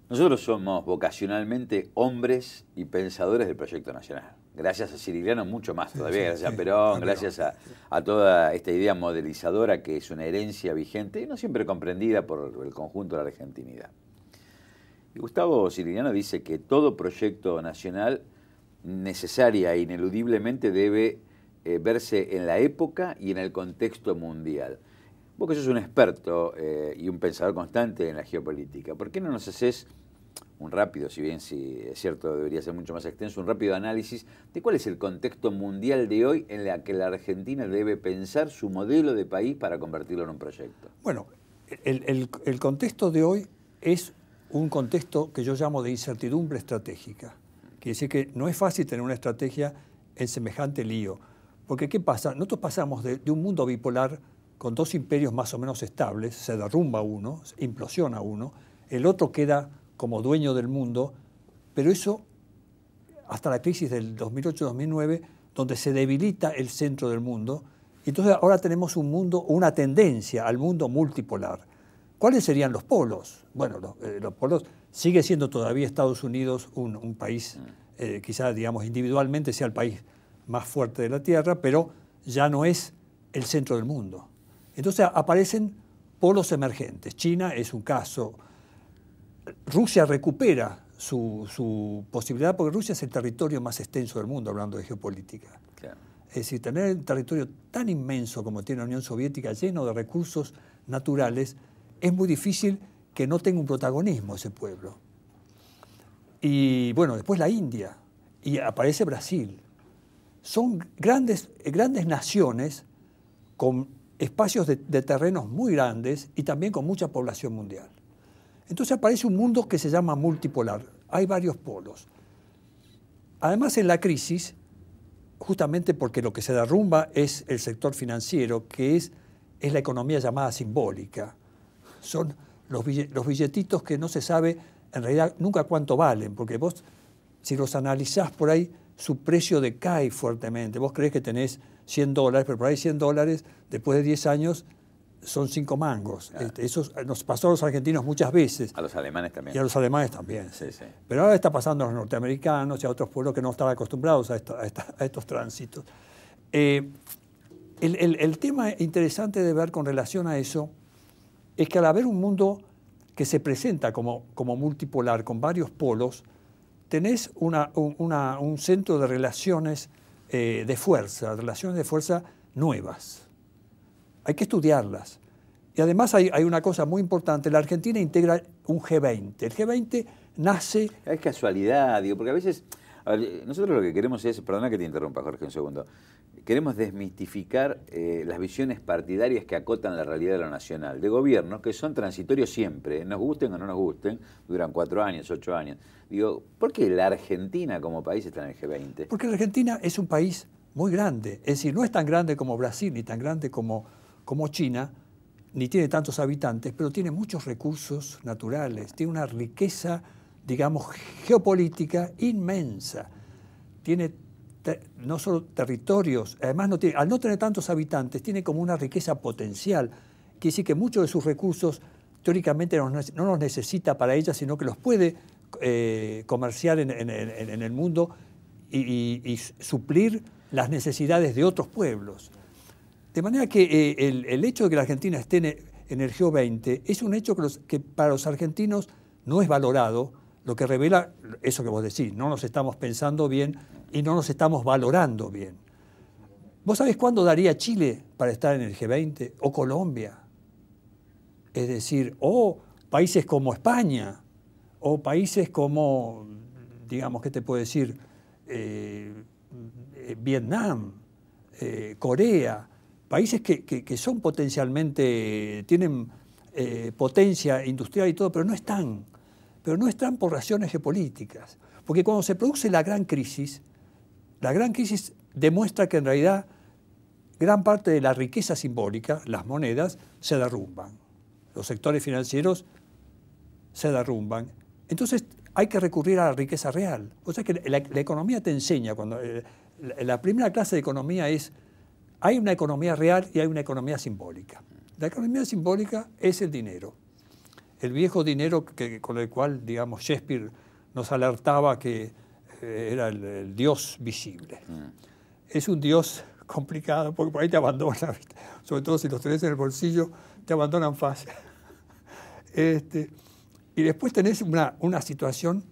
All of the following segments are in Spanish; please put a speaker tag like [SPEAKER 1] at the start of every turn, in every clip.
[SPEAKER 1] Nosotros somos vocacionalmente hombres y pensadores del proyecto nacional. Gracias a Cirigliano mucho más todavía, gracias a Perón, gracias a toda esta idea modelizadora que es una herencia vigente y no siempre comprendida por el conjunto de la argentinidad. Y Gustavo Cirigliano dice que todo proyecto nacional necesaria e ineludiblemente debe verse en la época y en el contexto mundial. Vos que sos un experto y un pensador constante en la geopolítica, ¿por qué no nos haces un rápido, si bien si es cierto debería ser mucho más extenso, un rápido análisis de cuál es el contexto mundial de hoy en el que la Argentina debe pensar su modelo de país para convertirlo en un proyecto?
[SPEAKER 2] Bueno, el contexto de hoy es un contexto que yo llamo de incertidumbre estratégica. Quiere decir que no es fácil tener una estrategia en semejante lío. Porque ¿qué pasa? Nosotros pasamos de un mundo bipolar con dos imperios más o menos estables, se derrumba uno, implosiona uno, el otro queda como dueño del mundo, pero eso hasta la crisis del 2008-2009, donde se debilita el centro del mundo, y entonces ahora tenemos un mundo, una tendencia al mundo multipolar. ¿Cuáles serían los polos? Bueno, los polos sigue siendo todavía Estados Unidos un país, quizás digamos individualmente sea el país más fuerte de la Tierra, pero ya no es el centro del mundo. Entonces aparecen polos emergentes. China es un caso. Rusia recupera su posibilidad, porque Rusia es el territorio más extenso del mundo, hablando de geopolítica. Claro. Es decir, tener un territorio tan inmenso como tiene la Unión Soviética, lleno de recursos naturales, es muy difícil que no tenga un protagonismo ese pueblo. Y bueno, después la India, y aparece Brasil. Son grandes naciones con espacios de terrenos muy grandes y también con mucha población mundial. Entonces aparece un mundo que se llama multipolar. Hay varios polos. Además, en la crisis, justamente porque lo que se derrumba es el sector financiero, que es la economía llamada simbólica. Son los billetitos que no se sabe en realidad nunca cuánto valen, porque vos, si los analizás por ahí, su precio decae fuertemente. Vos creés que tenés $100, pero por ahí $100, después de 10 años, son 5 mangos. Claro. Eso nos pasó a los argentinos muchas veces.
[SPEAKER 1] A los alemanes también.
[SPEAKER 2] Y a los alemanes también.
[SPEAKER 1] Sí, sí.
[SPEAKER 2] Pero ahora está pasando a los norteamericanos y a otros pueblos que no estaban acostumbrados a estos tránsitos. El tema interesante de ver con relación a eso es que al haber un mundo que se presenta como multipolar, con varios polos, tenés un centro de relaciones de fuerza nuevas. Hay que estudiarlas. Y además hay una cosa muy importante. La Argentina integra un G20. El G20 nace...
[SPEAKER 1] Es casualidad, digo, porque a veces... nosotros lo que queremos es... Perdona que te interrumpa, Jorge, un segundo. Queremos desmistificar las visiones partidarias que acotan la realidad de lo nacional, de gobiernos que son transitorios siempre, nos gusten o no nos gusten, duran 4 años, 8 años. Digo, ¿por qué la Argentina como país está en el G20?
[SPEAKER 2] Porque la Argentina es un país muy grande. Es decir, no es tan grande como Brasil, ni tan grande como China, ni tiene tantos habitantes, pero tiene muchos recursos naturales, tiene una riqueza, digamos, geopolítica inmensa. Tiene no solo territorios, además al no tener tantos habitantes, tiene como una riqueza potencial. Quiere decir que muchos de sus recursos teóricamente no los necesita para ella, sino que los puede comerciar en el mundo y suplir las necesidades de otros pueblos. De manera que el hecho de que la Argentina esté en el G20 es un hecho que para los argentinos no es valorado, lo que revela eso que vos decís, no nos estamos pensando bien y no nos estamos valorando bien. ¿Vos sabés cuándo daría Chile para estar en el G20? O Colombia. Es decir, o países como España, o países como, digamos, ¿qué te puedo decir? Vietnam, Corea, países que son potencialmente, tienen potencia industrial y todo, pero no están por razones geopolíticas. Porque cuando se produce la gran crisis demuestra que en realidad gran parte de la riqueza simbólica, las monedas, se derrumban. Los sectores financieros se derrumban. Entonces hay que recurrir a la riqueza real. O sea que la economía te enseña, cuando la primera clase de economía hay una economía real y hay una economía simbólica. La economía simbólica es el dinero. el viejo dinero con el cual, digamos, Shakespeare nos alertaba que era el Dios visible. Es un Dios complicado porque por ahí te abandona, ¿viste? Sobre todo si los tenés en el bolsillo, te abandonan fácil. Y después tenés una situación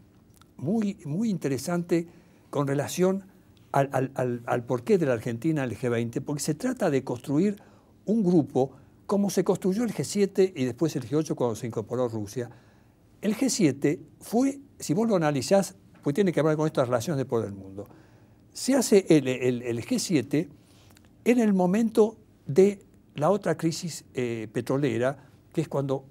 [SPEAKER 2] muy, muy interesante con relación al porqué de la Argentina, el G20, porque se trata de construir un grupo como se construyó el G7 y después el G8 cuando se incorporó Rusia. El G7 fue, si vos lo analizás, pues tiene que ver con estas relaciones de poder del mundo, se hace el G7 en el momento de la otra crisis petrolera, que es cuando,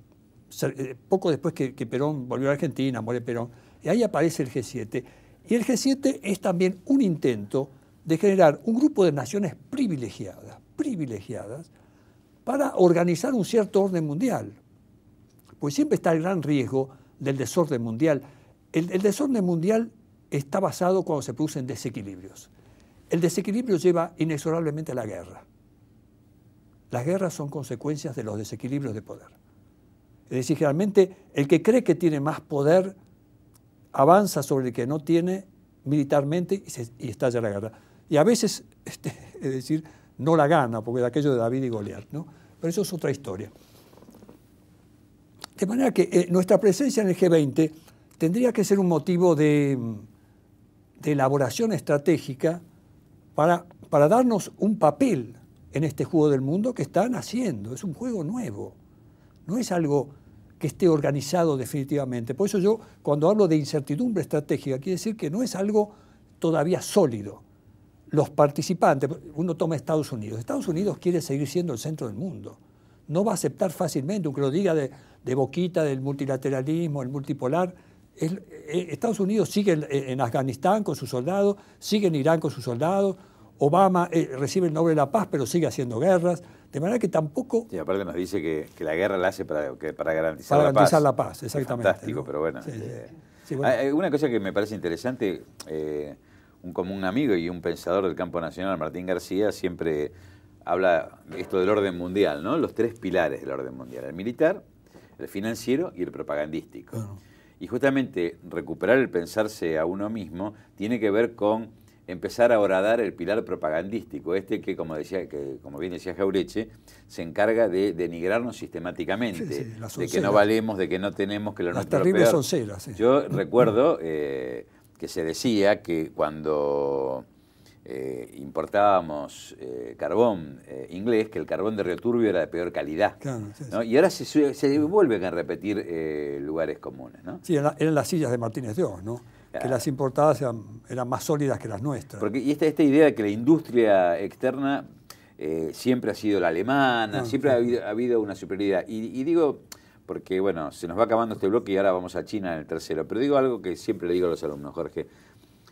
[SPEAKER 2] poco después que Perón volvió a Argentina, muere Perón, y ahí aparece el G7. Y el G7 es también un intento de generar un grupo de naciones privilegiadas, para organizar un cierto orden mundial. Pues siempre está el gran riesgo del desorden mundial. El desorden mundial está basado cuando se producen desequilibrios. El desequilibrio lleva inexorablemente a la guerra. Las guerras son consecuencias de los desequilibrios de poder. Es decir, generalmente el que cree que tiene más poder avanza sobre el que no tiene militarmente y estalla la guerra. Y a veces, es decir, no la gana, porque es aquello de David y Goliat, ¿no? Pero eso es otra historia. De manera que nuestra presencia en el G20 tendría que ser un motivo de elaboración estratégica para darnos un papel en este juego del mundo que están haciendo. Es un juego nuevo, no es algo que esté organizado definitivamente. Por eso yo, cuando hablo de incertidumbre estratégica, quiere decir que no es algo todavía sólido. Los participantes, uno toma Estados Unidos. Estados Unidos quiere seguir siendo el centro del mundo. No va a aceptar fácilmente, aunque lo diga de boquita, del multilateralismo, el multipolar. Estados Unidos sigue en Afganistán con sus soldados, sigue en Irán con sus soldados. Obama recibe el Nobel de la Paz, pero sigue haciendo guerras. De manera que tampoco...
[SPEAKER 1] Sí, aparte nos dice que la guerra la hace para garantizar
[SPEAKER 2] para
[SPEAKER 1] la paz. Para
[SPEAKER 2] garantizar la paz, exactamente.
[SPEAKER 1] Es fantástico, ¿no? Pero bueno.
[SPEAKER 2] Sí, sí, bueno.
[SPEAKER 1] Hay una cosa que me parece interesante, como un amigo y un pensador del campo nacional, Martín García, siempre habla esto del orden mundial, ¿no? Los tres pilares del orden mundial: el militar, el financiero y el propagandístico. Bueno. Y justamente recuperar el pensarse a uno mismo tiene que ver con empezar a horadar el pilar propagandístico, que como bien decía Jauretche, se encarga de denigrarnos sistemáticamente, de que no valemos, de que no tenemos, que lo nuestro es lo peor.
[SPEAKER 2] Las terribles sonceras. Sí.
[SPEAKER 1] Yo recuerdo que se decía que cuando importábamos carbón inglés, que el carbón de Río Turbio era de peor calidad. Claro, sí, ¿no? Sí. Y ahora se vuelven a repetir lugares comunes, ¿no?
[SPEAKER 2] Sí, eran las sillas de Martínez de Oz, ¿no? Que las importadas eran más sólidas que las nuestras.
[SPEAKER 1] Y esta idea de que la industria externa siempre ha sido la alemana, siempre ha habido una superioridad. Y digo, porque bueno, se nos va acabando este bloque y ahora vamos a China en el tercero, pero digo algo que siempre le digo a los alumnos, Jorge.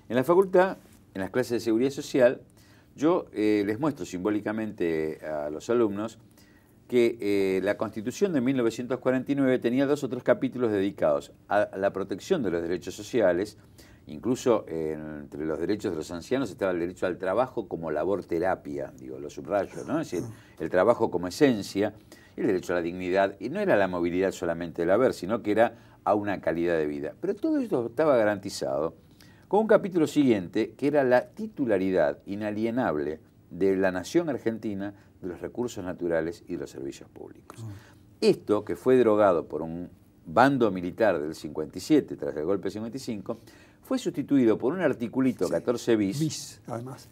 [SPEAKER 1] En la facultad, en las clases de seguridad social, yo les muestro simbólicamente a los alumnos que la Constitución de 1949 tenía 2 o 3 capítulos dedicados a la protección de los derechos sociales. Incluso entre los derechos de los ancianos estaba el derecho al trabajo como labor terapia, digo, lo subrayo, ¿no? Es decir, el trabajo como esencia, y el derecho a la dignidad, y no era la movilidad solamente del haber, sino que era a una calidad de vida. Pero todo esto estaba garantizado con un capítulo siguiente, que era la titularidad inalienable de la nación argentina de los recursos naturales y de los servicios públicos. Esto, que fue derogado por un bando militar del 57, tras el golpe del 55, fue sustituido por un articulito 14 bis,
[SPEAKER 2] además.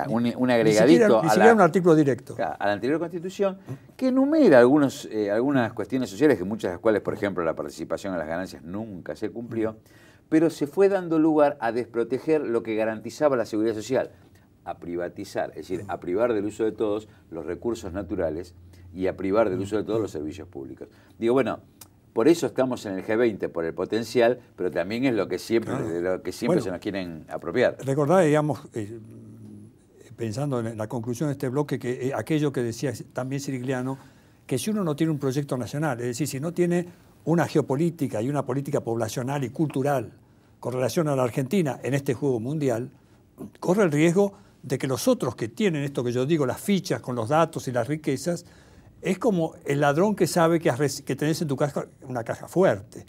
[SPEAKER 1] Un agregadito
[SPEAKER 2] ni siquiera un artículo directo.
[SPEAKER 1] A la anterior Constitución, que enumera algunas cuestiones sociales, que muchas de las cuales, por ejemplo, la participación en las ganancias nunca se cumplió, pero se fue dando lugar a desproteger lo que garantizaba la seguridad social, a privatizar, es decir, a privar del uso de todos los recursos naturales y a privar del uso de todos los servicios públicos. Digo, bueno, por eso estamos en el G20, por el potencial, pero también es lo que siempre, de lo que siempre se nos quieren apropiar.
[SPEAKER 2] Recordad, digamos, pensando en la conclusión de este bloque, que aquello que decía también Sirigliano, que si uno no tiene un proyecto nacional, es decir, si no tiene una geopolítica y una política poblacional y cultural con relación a la Argentina en este juego mundial, corre el riesgo de que los otros que tienen esto que yo digo, las fichas con los datos y las riquezas, Es como el ladrón que sabe que tenés en tu casa una caja fuerte.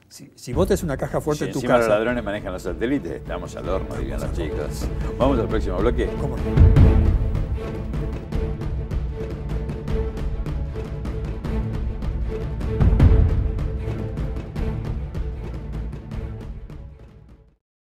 [SPEAKER 2] Si vos tenés una caja fuerte en tu
[SPEAKER 1] encima
[SPEAKER 2] casa...
[SPEAKER 1] los ladrones manejan los satélites, estamos al horno, dirían los chicos. Vamos al próximo bloque.
[SPEAKER 2] ¿Cómo no?